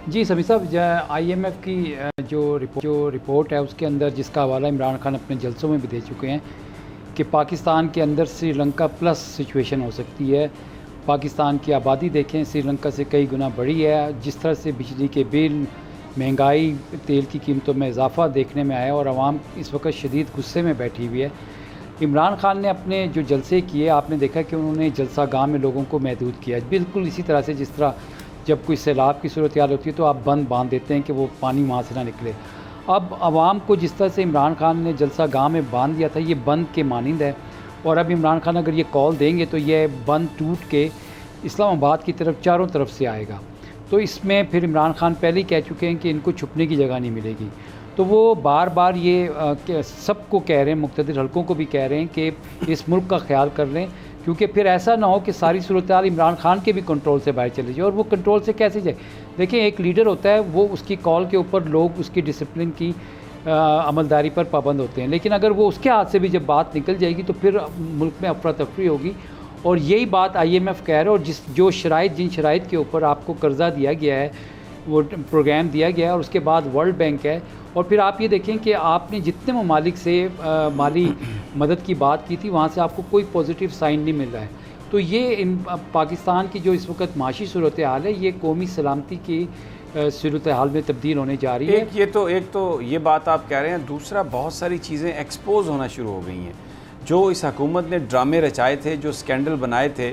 S5: जी समीर साहब, IMF की जो रिपोर्ट है उसके अंदर जिसका हवाला इमरान खान अपने जलसों में भी दे चुके हैं कि पाकिस्तान के अंदर श्रीलंका प्लस सिचुएशन हो सकती है। पाकिस्तान की आबादी देखें श्रीलंका से कई गुना बढ़ी है। जिस तरह से बिजली के बिल, महंगाई, तेल की कीमतों में इजाफा देखने में आया और आवाम इस वक्त शदीद गुस्से में बैठी हुई है। इमरान खान ने अपने जो जलसे किए, आपने देखा कि उन्होंने जलसा गाह में लोगों को महदूद किया, बिल्कुल इसी तरह से जिस तरह जब कोई सैलाब की सूरत हाल होती है तो आप बंद बांध देते हैं कि वो पानी वहाँ से ना निकले। अब आवाम को जिस तरह से इमरान खान ने जलसा गाह में बांध दिया था, ये बंद के मानिंद है। और अब इमरान खान अगर ये कॉल देंगे तो ये बंद टूट के इस्लामाबाद की तरफ चारों तरफ से आएगा। तो इसमें फिर इमरान खान पहले ही कह चुके हैं कि इनको छुपने की जगह नहीं मिलेगी। तो वो बार बार ये सबको कह रहे हैं, मुख्तलिफ हलकों को भी कह रहे हैं कि इस मुल्क का ख्याल कर लें, क्योंकि फिर ऐसा ना हो कि सारी सूरत हाल इमरान खान के भी कंट्रोल से बाहर चले जाए। और वो कंट्रोल से कैसे जाए? देखिए, एक लीडर होता है, वो उसकी कॉल के ऊपर लोग उसकी डिसिप्लिन की अमलदारी पर पाबंद होते हैं, लेकिन अगर वो उसके हाथ से भी जब बात निकल जाएगी तो फिर मुल्क में अफरा तफरी होगी। और यही बात IMF कह रहा है। और जिन शराइत के ऊपर आपको कर्ज़ा दिया गया है, वो प्रोग्राम दिया गया है, और उसके बाद वर्ल्ड बैंक है, और फिर आप ये देखें कि आपने जितने ममालिक से माली मदद की बात की थी वहाँ से आपको कोई पॉजिटिव साइन नहीं मिल रहा है। तो ये पाकिस्तान की जो इस वक्त माशी सूरत हाल है, ये कौमी सलामती की सूरत हाल में तब्दील होने जा रही है।
S1: एक तो ये बात आप कह रहे हैं, दूसरा बहुत सारी चीज़ें एक्सपोज होना शुरू हो गई हैं। जो इस हुकूमत ने ड्रामे रचाए थे, जो स्कैंडल बनाए थे,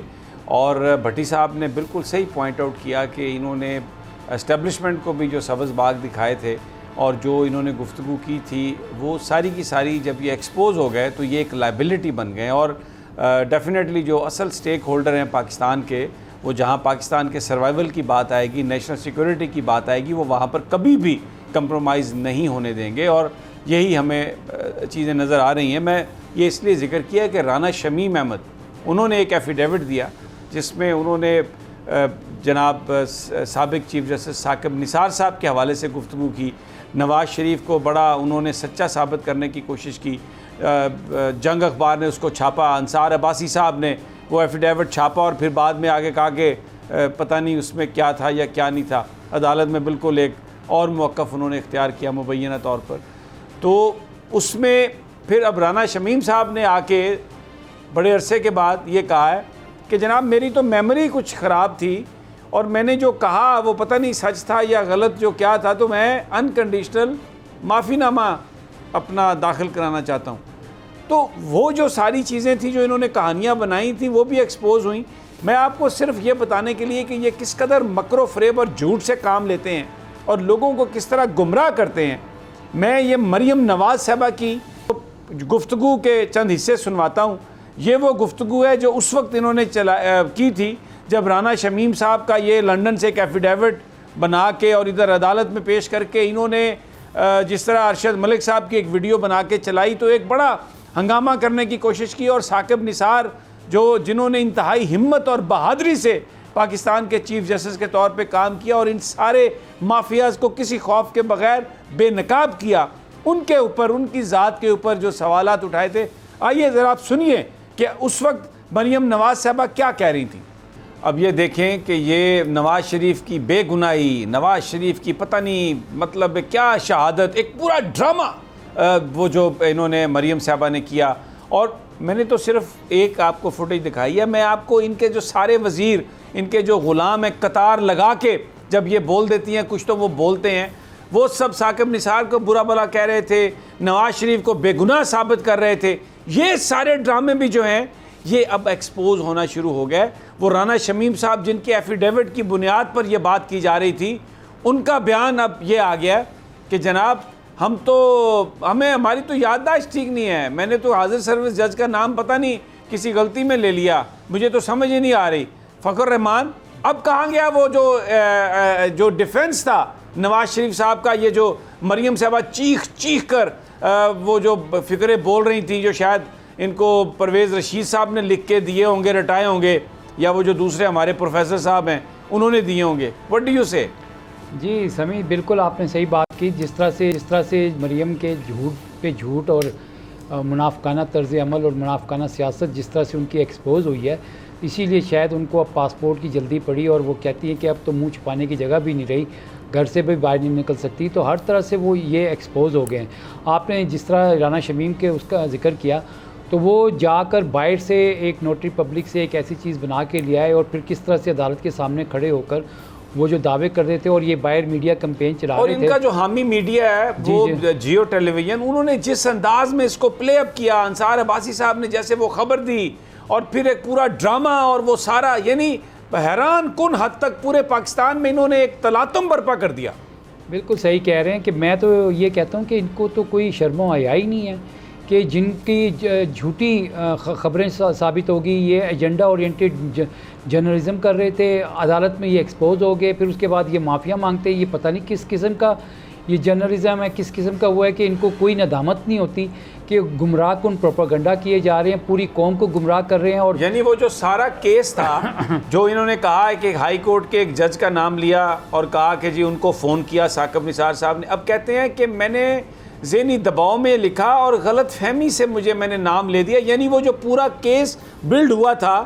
S1: और भट्टी साहब ने बिल्कुल सही पॉइंट आउट किया कि इन्होंने एस्टेब्लिशमेंट को भी जो सब्ज़ बाग दिखाए थे और जो इन्होंने गुफ्तगू की थी, वो सारी की सारी जब ये एक्सपोज हो गए तो ये एक लाइबिलिटी बन गए। और डेफिनेटली जो असल स्टेक होल्डर हैं पाकिस्तान के, वो जहाँ पाकिस्तान के सर्वाइवल की बात आएगी, नेशनल सिक्योरिटी की बात आएगी, वो वहाँ पर कभी भी कंप्रोमाइज़ नहीं होने देंगे। और यही हमें चीज़ें नज़र आ रही हैं। मैं ये इसलिए ज़िक्र किया कि राना शमीम अहमद, उन्होंने एक एफिडेविट दिया जिसमें उन्होंने जनाब साबिक चीफ जस्टिस साकिब निसार साहब के हवाले से गुफ्तगू की। नवाज़ शरीफ को बड़ा उन्होंने सच्चा साबित करने की कोशिश की। जंग अखबार ने उसको छापा, अंसार अब्बासी साहब ने वो एफिडेविट छापा, और फिर बाद में आगे कहा कि पता नहीं उसमें क्या था या क्या नहीं था। अदालत में बिल्कुल एक और मौक़िफ़ उन्होंने इख्तियार किया मुबैना तौर पर। तो उसमें फिर अब राना शमीम साहब ने आके बड़े अरसे के बाद ये कहा है कि जनाब मेरी तो मेमोरी कुछ ख़राब थी और मैंने जो कहा वो पता नहीं सच था या गलत जो क्या था, तो मैं अनकंडीशनल माफ़ीनामा अपना दाखिल कराना चाहता हूँ। तो वो जो सारी चीज़ें थी, जो इन्होंने कहानियाँ बनाई थी, वो भी एक्सपोज हुई। मैं आपको सिर्फ ये बताने के लिए कि ये किस कदर मकरो फ़रेब और झूठ से काम लेते हैं और लोगों को किस तरह गुमराह करते हैं, मैं ये मरियम नवाज़ साहबा की गुफ्तगू के चंद हिस्से सुनवाता हूँ। ये वो गुफ्तगू है जो उस वक्त इन्होंने की थी जब राना शमीम साहब का ये लंदन से एक एफिडेविट बना के और इधर अदालत में पेश करके इन्होंने जिस तरह अरशद मलिक साहब की एक वीडियो बना के चलाई तो एक बड़ा हंगामा करने की कोशिश की, और साकिब निसार जिन्होंने इंतहाई हिम्मत और बहादुरी से पाकिस्तान के चीफ जस्टिस के तौर पे काम किया और इन सारे माफियाज को किसी खौफ के बगैर बेनकाब किया, उनके ऊपर, उनकी ज़ात के ऊपर जो सवालात उठाए थे, आइए ज़रा आप सुनिए कि उस वक्त मरियम नवाज़ साहबा क्या कह रही थी। अब ये देखें कि ये नवाज़ शरीफ की बेगुनाही, नवाज़ शरीफ की पता नहीं मतलब क्या शहादत, एक पूरा ड्रामा वो जो इन्होंने मरियम साहबा ने किया। और मैंने तो सिर्फ एक आपको फुटेज दिखाई है, मैं आपको इनके जो सारे वज़ीर, इनके जो ग़ुलाम हैं, कतार लगा के जब ये बोल देती हैं कुछ तो वो बोलते हैं, वो सब साकिब निसार को बुरा भला कह रहे थे, नवाज़ शरीफ को बेगुनाह साबित कर रहे थे। ये सारे ड्रामे भी जो हैं ये अब एक्सपोज होना शुरू हो गए। वो राना शमीम साहब जिनके एफिडेविट की बुनियाद पर यह बात की जा रही थी, उनका बयान अब ये आ गया कि जनाब हमारी तो याददाश्त ठीक नहीं है, मैंने तो हाजिर सर्विस जज का नाम पता नहीं किसी गलती में ले लिया, मुझे तो समझ ही नहीं आ रही। फ़खर रहमान, अब कहाँ गया वो जो डिफेंस था नवाज़ शरीफ साहब का, ये जो मरियम साहबा चीख कर वो जो फ़िक्रे बोल रही थी, जो शायद इनको परवेज़ रशीद साहब ने लिख के दिए होंगे, रटाए होंगे, या वो जो दूसरे हमारे प्रोफेसर साहब हैं उन्होंने दिए होंगे। व्हाट डू यू से?
S5: जी समी, बिल्कुल आपने सही बात की। जिस तरह से मरियम के झूठ पे झूठ और मुनाफकाना तर्ज़ अमल और मुनाफकाना सियासत जिस तरह से उनकी एक्सपोज हुई है, इसीलिए शायद उनको अब पासपोर्ट की जल्दी पड़ी और वो कहती है कि अब तो मुंह छुपाने की जगह भी नहीं रही, घर से भी बाहर नहीं निकल सकती। तो हर तरह से वो ये एक्सपोज हो गए हैं। आपने जिस तरह राना शमीम के उसका जिक्र किया, तो वो जाकर बाहर से एक नोटरी पब्लिक से एक ऐसी चीज़ बना के लिया है और फिर किस तरह से अदालत के सामने खड़े होकर वो जो दावे कर रहे थे और ये बाहर मीडिया कैंपेन चला रहे थे।
S1: और इनका जो हामी मीडिया है वो जियो टेलीविज़न, उन्होंने जिस अंदाज में इसको प्ले अप किया, अंसार अब्बासी साहब ने जैसे वो खबर दी और फिर एक पूरा ड्रामा और वो सारा, यानी हैरान कुन हद तक पूरे पाकिस्तान में इन्होंने एक तलातुम बर्पा कर दिया।
S5: बिल्कुल सही कह रहे हैं कि मैं तो ये कहता हूँ कि इनको तो कोई शर्मो हया ही नहीं है कि जिनकी झूठी खबरें साबित होगी, ये एजेंडा ओरिएंटेड जर्नलिज्म कर रहे थे, अदालत में ये एक्सपोज हो गए, फिर उसके बाद ये माफिया मांगते हैं। ये पता नहीं किस किस्म का ये जर्नलिज्म है, किस किस्म का हुआ है कि इनको कोई नदामत नहीं होती कि गुमराह कुन प्रोपेगेंडा किए जा रहे हैं, पूरी कौम को गुमराह कर रहे हैं। और
S1: यानी वो जो सारा केस था जो इन्होंने कहा है कि हाई कोर्ट के एक जज का नाम लिया और कहा कि जी उनको फ़ोन किया साकिब निसार साहब ने, अब कहते हैं कि मैंने ज़हनी दबाव में लिखा और गलत फहमी से मैंने नाम ले दिया। यानी वो जो पूरा केस बिल्ड हुआ था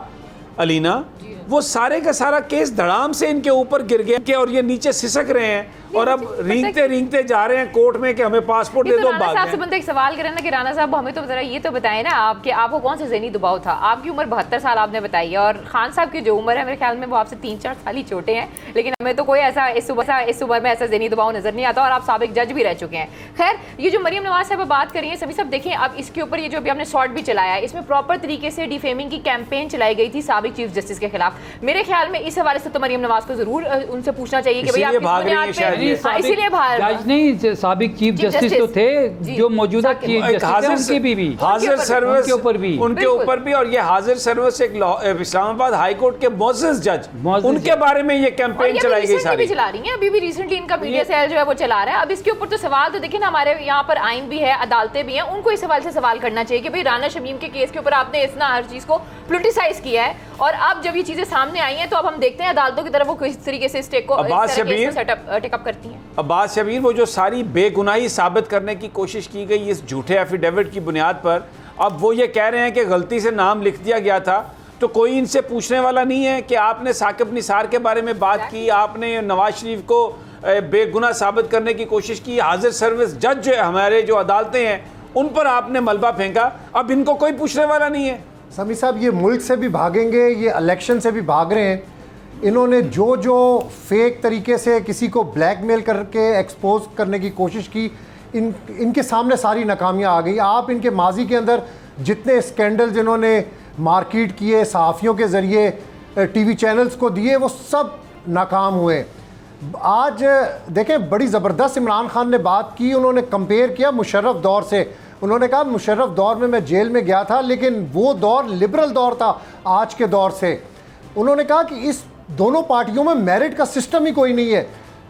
S1: अलीना, वो सारे का सारा केस धड़ाम से इनके ऊपर गिर गया और ये नीचे सिसक रहे हैं और अब रेंगते जा रहे हैं कोर्ट में कि हमें पासपोर्ट दे दो।
S4: राना साहब से बनता एक सवाल करें ना कि राना साहब हमें तो जरा ये तो बताएं ना आप कि आपको कौन सा ज़हनी दबाव था। आपकी उम्र 72 साल आपने बताई है और खान साहब की जो उम्र है मेरे ख्याल में वो आपसे 3-4 साल ही छोटे हैं, लेकिन हमें तो कोई ऐसा इस उम्र में ऐसा ज़हनी दबाव नजर नहीं आता और आप साबिक जज भी रह चुके हैं। खैर, ये जो मरियम नवाज साहब बात करी है, सभी सब देखें, अब इसके ऊपर ये जो अभी हमने शॉर्ट भी चलाया है, इसमें प्रॉपर तरीके से डिफेमिंग की कैंपेन चलाई गई थी साबिक चीफ जस्टिस के खिलाफ। मेरे ख्याल में इस हवाले से तो मरियम नवाज को जरूर उनसे पूछना चाहिए कि भाई आप इसीलिए
S5: जज नहीं, साबिक चीफ जस्टिस तो थे जो मौजूदा चीफ जस्टिस भी
S1: हाजिर सर्विस उनके ऊपर भी, और ये हाजिर सर्विस एक इस्लामाबाद हाई कोर्ट के मोअज़्ज़ज़ जज, उनके बारे में ये कैंपेन चलाई गई सारी
S4: चला रही है। अभी भी रिसेंटली इनका मीडिया सेल जो है वो चला रहा है। अब इसके ऊपर तो सवाल तो देखिए ना, हमारे यहाँ पर आइन भी है, अदालतें भी हैं, उनको इस सवाल से सवाल करना चाहिए कि भाई राना शमीम के केस के ऊपर आपने इतना हर चीज को पोलिटिसाइज किया है और अब जब ये चीजें सामने आई हैं तो अब हम देखते हैं अदालतों की तरफ वो किस तरीके से स्टेक को टेकअप करती हैं।
S1: अब्बास शबीर, वो जो सारी बेगुनाही साबित करने की कोशिश की गई इस झूठे एफिडेविट की बुनियाद पर, अब वो ये कह रहे हैं कि गलती से नाम लिख दिया गया था, तो कोई इनसे पूछने वाला नहीं है कि आपने साकिब निसार के बारे में बात की, आपने नवाज शरीफ को बेगुनाह साबित करने की कोशिश की, हाजिर सर्विस जज जो हमारे जो अदालतें हैं उन पर आपने मलबा फेंका, अब इनको कोई पूछने वाला नहीं है।
S2: समी साहब, ये मुल्क से भी भागेंगे, ये इलेक्शन से भी भाग रहे हैं। इन्होंने जो फेक तरीके से किसी को ब्लैकमेल करके एक्सपोज करने की कोशिश की, इनके सामने सारी नाकामियाँ आ गई। आप इनके माजी के अंदर जितने स्कैंडल जिन्होंने मार्केट किए, सहाफ़ियों के ज़रिए टीवी चैनल्स को दिए, वो सब नाकाम हुए। आज देखें, बड़ी ज़बरदस्त इमरान खान ने बात की, उन्होंने कंपेयर किया मुशर्रफ दौर से। उन्होंने कहा मुशर्रफ दौर में मैं जेल में गया था, लेकिन वो दौर लिबरल दौर था आज के दौर से। उन्होंने कहा कि इस दोनों पार्टियों में मेरिट का सिस्टम ही कोई नहीं है।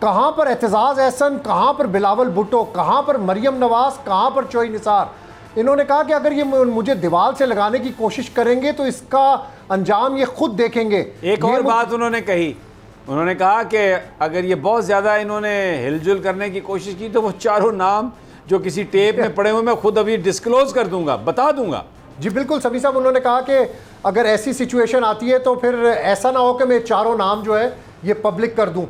S2: कहाँ पर एतजाज़ एहसन, कहाँ पर बिलावल भुट्टो, कहाँ पर मरियम नवाज, कहाँ पर चोई निसार। इन्होंने कहा कि अगर ये मुझे दीवार से लगाने की कोशिश करेंगे तो इसका अंजाम ये खुद देखेंगे।
S1: एक और बात उन्होंने कही, उन्होंने कहा कि अगर ये बहुत ज़्यादा इन्होंने हिलजुल करने की कोशिश की तो वो चारों नाम जो किसी टेप में पड़े हुए मैं खुद अभी डिस्क्लोज कर दूंगा, बता दूंगा।
S2: जी बिल्कुल समी साहब, उन्होंने कहा कि अगर ऐसी सिचुएशन आती है तो फिर ऐसा ना हो कि मैं चारों नाम जो है ये पब्लिक कर दूं।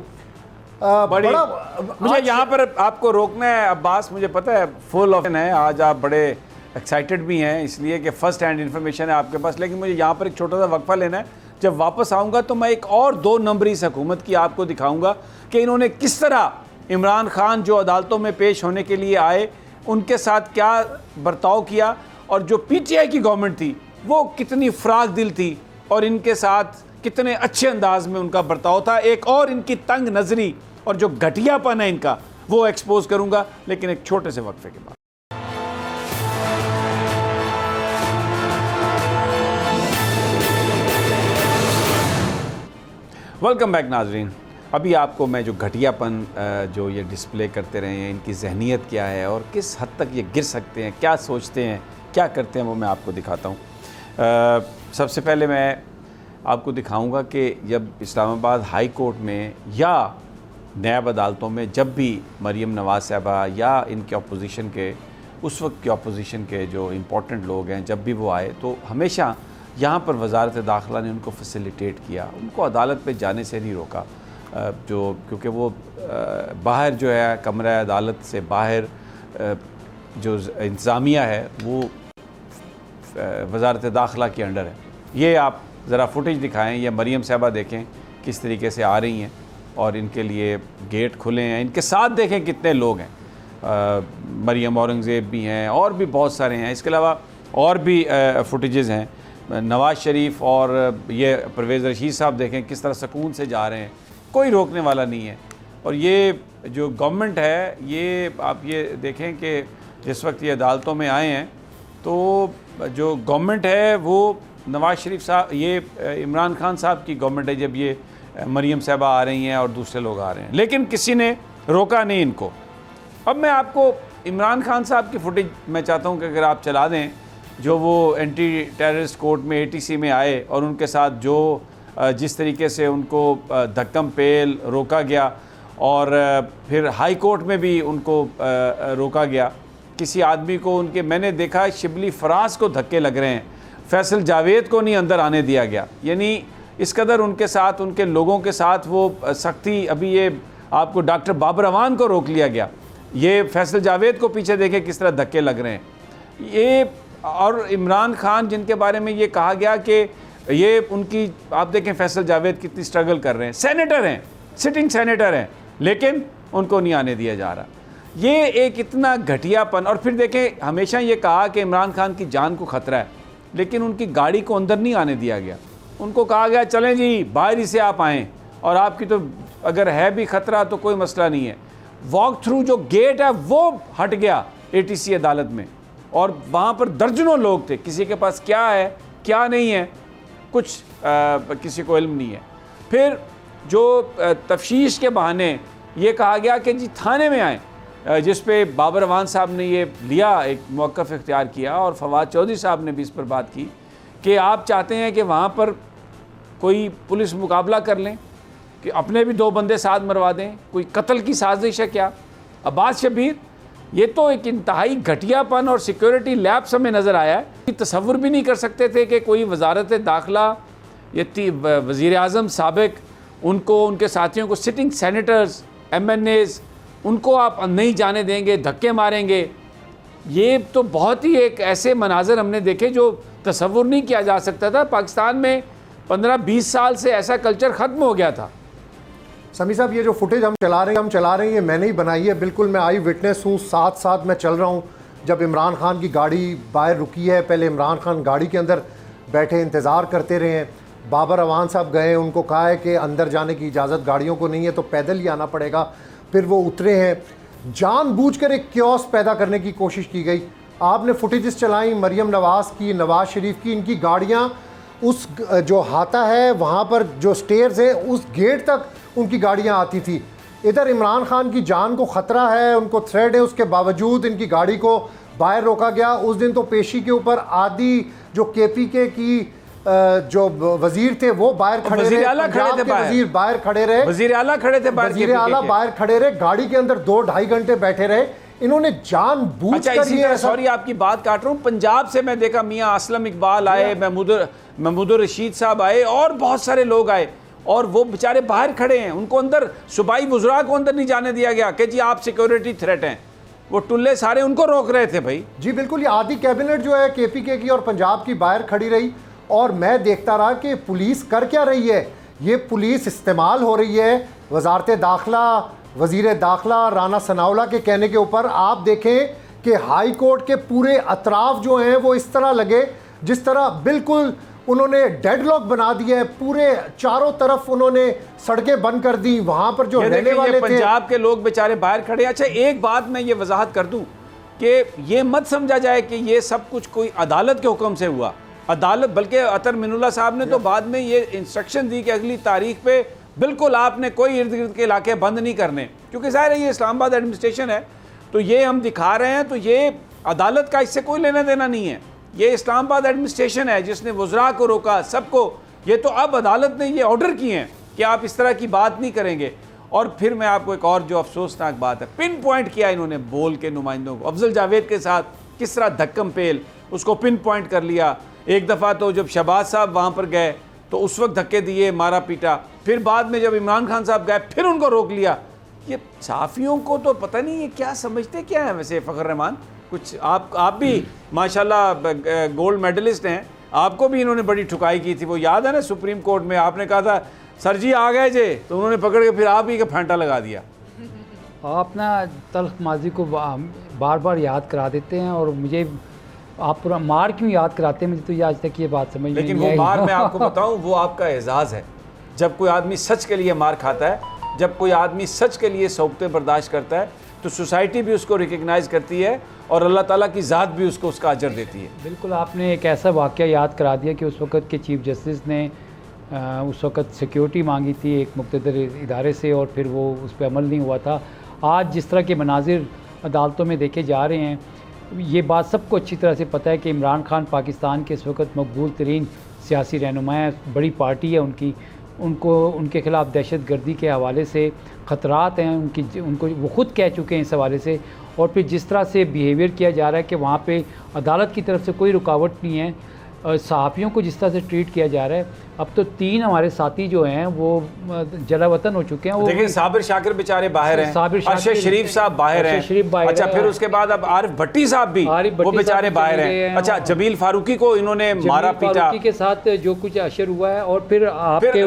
S1: मुझे यहाँ पर आपको रोकना है अब्बास, मुझे पता है फुल ऑफ है, आज आप बड़े एक्साइटेड भी हैं इसलिए कि फ़र्स्ट हैंड इन्फॉर्मेशन है आपके पास, लेकिन मुझे यहाँ पर एक छोटा सा वक्फा लेना है। जब वापस आऊँगा तो मैं एक और 2 नंबरी इस हुकूमत की आपको दिखाऊँगा कि इन्होंने किस तरह इमरान खान जो अदालतों में पेश होने के लिए आए उनके साथ क्या बर्ताव किया, और जो PTI की गवर्नमेंट थी वो कितनी फ़राग दिल थी और इनके साथ कितने अच्छे अंदाज में उनका बर्ताव था। एक और इनकी तंग नज़री और जो घटियापन है इनका वो एक्सपोज करूँगा, लेकिन एक छोटे से वक्फे के बाद। वेलकम बैक नाजरीन। अभी आपको मैं जो घटियापन जो ये डिस्प्ले करते रहे हैं, इनकी जहनीत क्या है और किस हद तक ये गिर सकते हैं, क्या सोचते हैं, क्या करते हैं, वो मैं आपको दिखाता हूँ। सबसे पहले मैं आपको दिखाऊंगा कि जब इस्लामाबाद हाई कोर्ट में या नैब अदालतों में जब भी मरियम नवाज़ साहबा या इनके अपोजिशन के उस वक्त के अपोजिशन के जो इम्पोर्टेंट लोग हैं जब भी वो आए तो हमेशा यहाँ पर वजारत दाखिला ने उनको फैसिलिटेट किया, उनको अदालत पे जाने से नहीं रोका। जो क्योंकि वो बाहर जो है कमरा अदालत से बाहर जो इंतज़ामिया है वो वजारत दाखिला के अंडर है। ये आप ज़रा फुटेज दिखाएं, ये मरियम साहबा देखें किस तरीके से आ रही हैं और इनके लिए गेट खुले हैं, इनके साथ देखें कितने लोग हैं। मरियम औरंगज़ेब भी हैं और भी बहुत सारे हैं, इसके अलावा और भी फुटेजेस हैं। नवाज़ शरीफ और ये परवेज़ रशीद साहब देखें किस तरह सुकून से जा रहे हैं, कोई रोकने वाला नहीं है। और ये जो गवर्नमेंट है, ये आप ये देखें कि जिस वक्त ये अदालतों में आए हैं तो जो गवर्नमेंट है वो नवाज़ शरीफ साहब, ये इमरान खान साहब की गवर्नमेंट है जब ये मरियम साहबा आ रही हैं और दूसरे लोग आ रहे हैं, लेकिन किसी ने रोका नहीं इनको। अब मैं आपको इमरान खान साहब की फुटेज मैं चाहता हूं कि अगर आप चला दें, जो वो एंटी टेररिस्ट कोर्ट में ATC में आए और उनके साथ जो जिस तरीके से उनको धक्कम पेल रोका गया और फिर हाई कोर्ट में भी उनको रोका गया। किसी आदमी को उनके, मैंने देखा शिबली फराज को धक्के लग रहे हैं, फैसल जावेद को नहीं अंदर आने दिया गया। यानी इस कदर उनके साथ, उनके लोगों के साथ वो सख्ती। अभी ये आपको डॉक्टर बाबर अवान को रोक लिया गया, ये फैसल जावेद को पीछे देखें किस तरह धक्के लग रहे हैं। ये और इमरान खान जिनके बारे में ये कहा गया कि ये उनकी, आप देखें फैसल जावेद कितनी स्ट्रगल कर रहे हैं, सेनेटर हैं, सिटिंग सेनेटर हैं, लेकिन उनको नहीं आने दिया जा रहा। ये एक इतना घटियापन। और फिर देखें हमेशा ये कहा कि इमरान खान की जान को ख़तरा है, लेकिन उनकी गाड़ी को अंदर नहीं आने दिया गया। उनको कहा गया चलें जी बाहर ही से आप आएँ, और आपकी तो अगर है भी ख़तरा तो कोई मसला नहीं है। वॉक थ्रू जो गेट है वो हट गया ATC अदालत में, और वहाँ पर दर्जनों लोग थे, किसी के पास क्या है क्या नहीं है कुछ किसी को इल्म नहीं है। फिर जो तफ्शीश के बहाने ये कहा गया कि जी थाने में आए, जिस पे बाबर अवान साहब ने ये लिया, एक मौक़िफ़ इख्तियार किया, और फवाद चौधरी साहब ने भी इस पर बात की कि आप चाहते हैं कि वहाँ पर कोई पुलिस मुकाबला कर लें, कि अपने भी 2 बंदे साथ मरवा दें, कोई कत्ल की साजिश है क्या। अब्बास शब्बीर, ये तो एक इंतहाई घटियापन और सिक्योरिटी लैप्स हमें नज़र आया है। तसव्वुर भी नहीं कर सकते थे कि कोई वजारत दाखिला, ये वज़ीर आज़म साबिक, उनको, उनके साथियों को, सिटिंग सेनेटर्स, MNAs, उनको आप नहीं जाने देंगे, धक्के मारेंगे। ये तो बहुत ही एक ऐसे मनाजर हमने देखे जो तसव्वुर नहीं किया जा सकता था। पाकिस्तान में 15-20 साल से ऐसा कल्चर ख़त्म हो गया था।
S2: समी साहब, ये जो फुटेज हम चला रहे हैं ये मैंने ही बनाई है, बिल्कुल मैं आई विटनेस हूँ, साथ साथ मैं चल रहा हूँ। जब इमरान खान की गाड़ी बाहर रुकी है, पहले इमरान खान गाड़ी के अंदर बैठे इंतज़ार करते रहे हैं, बाबर अवान साहब गए, उनको कहा है कि अंदर जाने की इजाज़त गाड़ियों को नहीं है तो पैदल ही आना पड़ेगा। फिर वो उतरे हैं, जानबूझकर एक क्योस पैदा करने की कोशिश की गई। आपने फुटेजेस चलाई मरियम नवाज़ की, नवाज़ शरीफ की, इनकी गाड़ियाँ उस जो हाता है वहाँ पर जो स्टेयर्स हैं उस गेट तक उनकी गाड़ियाँ आती थी। इधर इमरान खान की जान को ख़तरा है, उनको थ्रेट है, उसके बावजूद इनकी गाड़ी को बाहर रोका गया। उस दिन तो पेशी के ऊपर आदि जो KPK की जो वजीर थे वो बाहर खड़े रहे, वजीर बाहर खड़े रहे,
S1: वजीर आला खड़े थे,
S2: वजीर आला बाहर खड़े रहे, गाड़ी के अंदर 2-2.5 घंटे बैठे रहे। इन्होंने जानबूझ कर ये,
S1: सॉरी आपकी बात काट रहा हूँ, पंजाब से मैं देखा मियाँ असलम इकबाल आए, महमूद रशीद साहब आए और बहुत सारे लोग आए और वो बेचारे बाहर खड़े हैं, उनको अंदर सूबाई वुज़रा को अंदर नहीं जाने दिया गया कि जी आप सिक्योरिटी थ्रेट हैं। वो टुल्ले सारे उनको रोक रहे थे भाई।
S2: जी बिल्कुल, ये आधी कैबिनेट जो है KPK की और पंजाब की बाहर खड़ी रही और मैं देखता रहा कि पुलिस कर क्या रही है। ये पुलिस इस्तेमाल हो रही है वजारत दाखिला, वज़ीर दाखिला राना सनाउल्लाह के कहने के ऊपर। आप देखें कि हाई कोर्ट के पूरे अतराफ जो हैं वो इस तरह लगे जिस तरह बिल्कुल उन्होंने डेडलॉक बना दिया है, पूरे चारों तरफ उन्होंने सड़कें बंद कर दी। वहाँ पर जो रहने वाले थे
S1: पंजाब के लोग बेचारे बाहर खड़े। अच्छा एक बात मैं ये वजाहत कर दूँ कि ये मत समझा जाए कि ये सब कुछ कोई अदालत के हुक्म से हुआ, अदालत बल्कि अतर मिनुल्लाह साहब ने तो बाद में ये इंस्ट्रक्शन दी कि अगली तारीख पे बिल्कुल आपने कोई इर्द गिर्द के इलाके बंद नहीं करने, क्योंकि ज़ाहिर है ये इस्लामाबाद एडमिनिस्ट्रेशन है तो ये हम दिखा रहे हैं, तो ये अदालत का इससे कोई लेना देना नहीं है। ये इस्लामाबाद एडमिनिस्ट्रेशन है जिसने वुज़रा को रोका, सबको। ये तो अब अदालत ने ये ऑर्डर किए हैं कि आप इस तरह की बात नहीं करेंगे। और फिर मैं आपको एक और जो अफसोसनाक बात है, पिन पॉइंट किया इन्होंने बोल के नुमाइंदों को, अफजल जावेद के साथ किस तरह धक्कम पेल उसको पिन पॉइंट कर लिया। एक दफ़ा तो जब शहबाज साहब वहाँ पर गए तो उस वक्त धक्के दिए, मारा पीटा, फिर बाद में जब इमरान खान साहब गए फिर उनको रोक लिया। ये सहाफ़ियों को तो पता नहीं ये क्या समझते क्या है। वैसे फ़खर रहमान कुछ आप भी माशाल्लाह गोल्ड मेडलिस्ट हैं, आपको भी इन्होंने बड़ी ठुकाई की थी, वो याद है ना सुप्रीम कोर्ट में आपने कहा था सर जी आ गए जे, तो उन्होंने पकड़ के फिर आप ही का फेंटा लगा दिया।
S5: आप ना तल्ख माजी को बार बार याद करा देते हैं और मुझे आप पूरा मार क्यों याद कराते हैं, मुझे तो ये आज तक ये बात समझ
S1: लेकिन वो मार मैं आपको बताऊं वो आपका एजाज़ है। जब कोई आदमी सच के लिए मार खाता है, जब कोई आदमी सच के लिए सौबतें बर्दाश्त करता है तो सोसाइटी भी उसको रिकग्नाइज़ करती है और अल्लाह ताला की ज़ात भी उसको उसका अजर देती है।
S5: बिल्कुल, आपने एक ऐसा वाक़या याद करा दिया कि उस वक़्त के चीफ़ जस्टिस ने उस वक़्त सिक्योरिटी मांगी थी एक मुक़्तदर इदारे से और फिर वो उस पर अमल नहीं हुआ था। आज जिस तरह के मनाजिर अदालतों में देखे जा रहे हैं, ये बात सबको अच्छी तरह से पता है कि इमरान खान पाकिस्तान के इस वक्त मकबूल तरीन सियासी रहनुमा है, बड़ी पार्टी है उनकी, उनके ख़िलाफ़ दहशत गर्दी के हवाले से ख़तरात हैं उनको वो ख़ुद कह चुके हैं इस हवाले से। और फिर जिस तरह से बिहेवियर किया जा रहा है कि वहाँ पे अदालत की तरफ से कोई रुकावट नहीं है, सहाफ़ियों को जिस तरह से ट्रीट किया जा रहा है, अब तो 3 हमारे साथी जो हैं वो जलावतन हो चुके हैं।
S1: देखिए साबिर शाकिर बेचारे बाहर हैं, अरशद शरीफ साहब बाहर हैं, अच्छा फिर उसके बाद अब आरिफ भट्टी साहब भी वो बेचारे बाहर हैं। अच्छा जमील फारूकी को इन्होंने मारा पीटा
S5: के साथ जो कुछ अशर हुआ है। और फिर आपके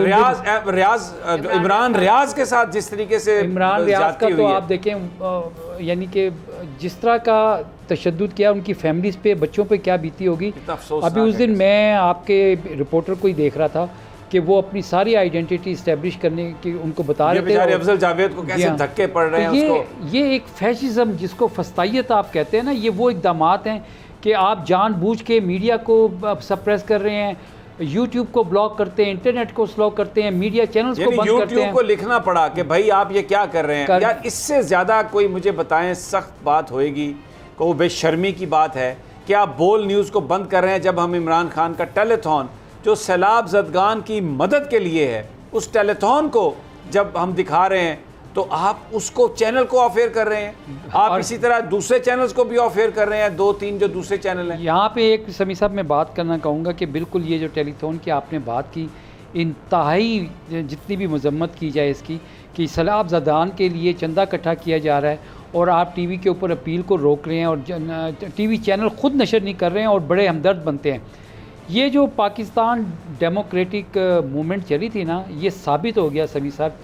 S1: इमरान रियाज के साथ जिस तरीके से
S5: इमरान रियाज का तो आप देखें, यानी कि जिस तरह का तशद्दुद किया उनकी फैमिलीज़ पे, बच्चों पे क्या बीती होगी। अभी उस दिन मैं आपके रिपोर्टर को ही देख रहा था कि वो अपनी सारी आइडेंटिटी इस्टेब्लिश करने की उनको बता रहे थे।
S1: अफजल जावेद को कैसे धक्के पड़ रहे हैं उसको।
S5: ये एक फैशिज्म जिसको फस्तायत आप कहते हैं ना, ये वो इक़दामात हैं कि आप जानबूझ के मीडिया को सप्रेस कर रहे हैं, यूट्यूब को ब्लॉक करते हैं, इंटरनेट को स्लो करते हैं, मीडिया चैनल्स को बंद करते हैं।
S1: यूट्यूब को लिखना पड़ा कि भाई आप ये क्या कर रहे हैं यार। इससे ज़्यादा कोई मुझे बताएं सख्त बात होएगी, को बेशर्मी की बात है कि आप बोल न्यूज़ को बंद कर रहे हैं जब हम इमरान खान का टेलीथॉन जो सैलाब ज़दगान की मदद के लिए है, उस टेलीथॉन को जब हम दिखा रहे हैं तो आप उसको चैनल को ऑफ एयर कर रहे हैं। आप इसी तरह दूसरे चैनल्स को भी ऑफ एयर कर रहे हैं, 2-3 जो दूसरे चैनल हैं।
S5: यहाँ पे एक समी साहब मैं बात करना कहूँगा कि बिल्कुल ये जो टेलीथॉन की आपने बात की, इंतहाई जितनी भी मजम्मत की जाए इसकी कि सैलाब ज़दगान के लिए चंदा इकट्ठा किया जा रहा है और आप टीवी के ऊपर अपील को रोक रहे हैं और टीवी चैनल ख़ुद नशर नहीं कर रहे हैं और बड़े हमदर्द बनते हैं। ये जो पाकिस्तान डेमोक्रेटिक मूवमेंट चली थी ना, ये साबित हो गया सभी साहब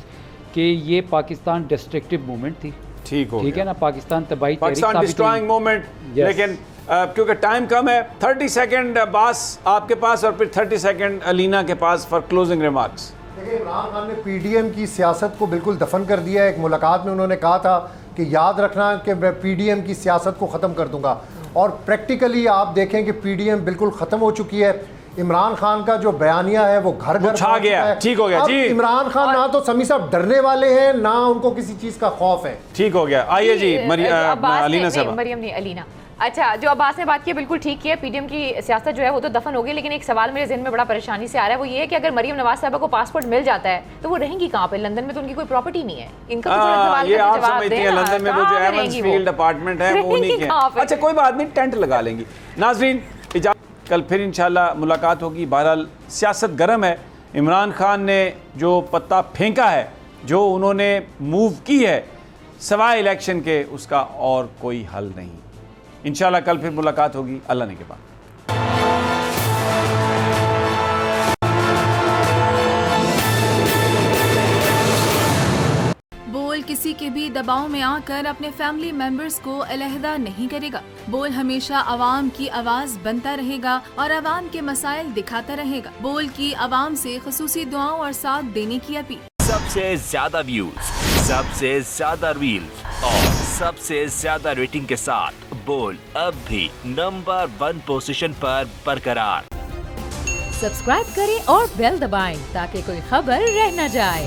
S5: कि ये पाकिस्तान डिस्ट्रक्टिव मूवमेंट थी। ठीक है ना, पाकिस्तान तबाही
S1: पाकिस्तान डिस्ट्रॉइंग मूवमेंट। लेकिन क्योंकि टाइम कम है, 30 सेकंड अब्बास आपके पास और फिर 30 सेकंड अलीना के पास फॉर क्लोजिंग रिमार्क्स।
S2: देखिए इमरान खान ने PDM की सियासत को बिल्कुल दफन कर दिया है। एक मुलाकात में उन्होंने कहा था कि याद रखना कि मैं PDM की सियासत को ख़त्म कर दूंगा और प्रैक्टिकली आप देखें कि PDM बिल्कुल ख़त्म हो चुकी है। इमरान खान का जो बयानिया है वो घर घर
S1: छा गया, ठीक हो गया जी।
S2: इमरान खान ना तो समी साहब डरने वाले हैं, ना उनको किसी चीज का खौफ है।
S1: ठीक हो गया। आइए जी अलीना साहब।
S4: मरियम नहीं, अलीना। अच्छा, जो अब्बास ने बात की बिल्कुल ठीक की है। पीडीएम की सियासत जो है वो तो दफन हो गई, लेकिन एक सवाल मेरे ज़हन में बड़ा परेशानी से आ रहा है, वो ये है कि अगर मरियम नवाज साहबा को पासपोर्ट मिल जाता है तो वो रहेंगी कहाँ पे? लंदन में तो उनकी कोई प्रॉपर्टी नहीं है। इनका तो सवाल
S1: ये आप समझती हैं लंदन में वो जो एवंसफील्ड अपार्टमेंट है वो नहीं है। अच्छा कोई बात नहीं, टेंट लगा लेंगी। नाजरीन कल फिर इंशाल्लाह मुलाकात होगी। बहरहाल सियासत गर्म है। इमरान खान ने जो पत्ता फेंका है, जो उन्होंने मूव की है सवाए इलेक्शन के, उसका और कोई हल नहीं। इंशाल्लाह कल फिर मुलाकात होगी अल्लाह ने के बाद।
S6: बोल किसी के भी दबाव में आकर अपने फैमिली मेंबर्स को अलहदा नहीं करेगा। बोल हमेशा अवाम की आवाज बनता रहेगा और अवाम के मसाइल दिखाता रहेगा। बोल की अवाम से खुसूसी दुआओं और साथ देने की अपील।
S7: सबसे ज्यादा व्यूज, सबसे ज्यादा रील्स और सबसे ज्यादा रेटिंग के साथ बोल अब भी नंबर 1 पोजीशन पर बरकरार।
S8: सब्सक्राइब करें और बेल दबाएं ताकि कोई खबर रह न जाए।